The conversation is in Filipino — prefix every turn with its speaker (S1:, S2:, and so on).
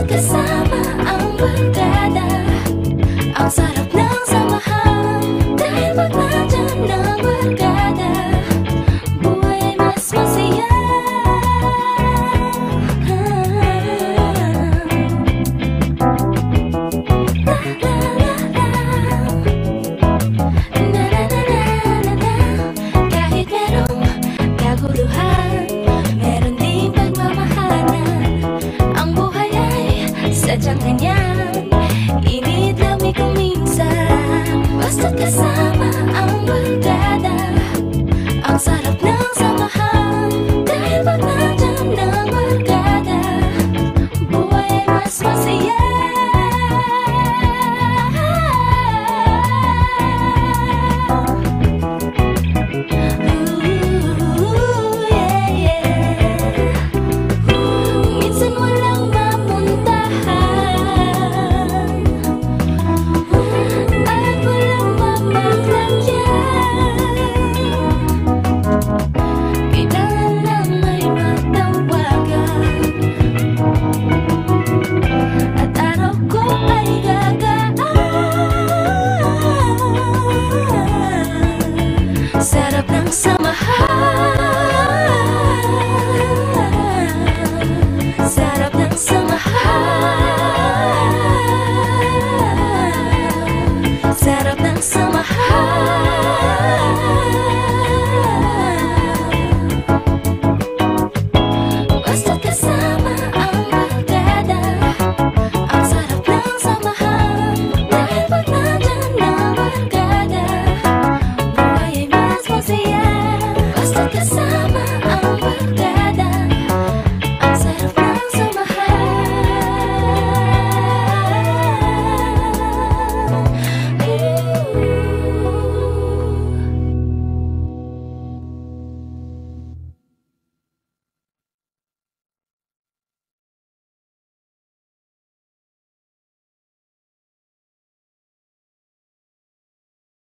S1: Kasama ang barkada, ang sarap ng samahan. Dahil pag nandyan ang barkada, buhay ay mas masaya. Kahit merong kaguluhan, meron ding pagmamahalan. Ang buhay sadyang ganyan, init lamig kung minsan. Basta't kasama ang barkada, ang sarap ng samahan. Dahil pag nandyan ang barkada, buhay ay mas masaya. Minsan walang sarap ng samahan, sarap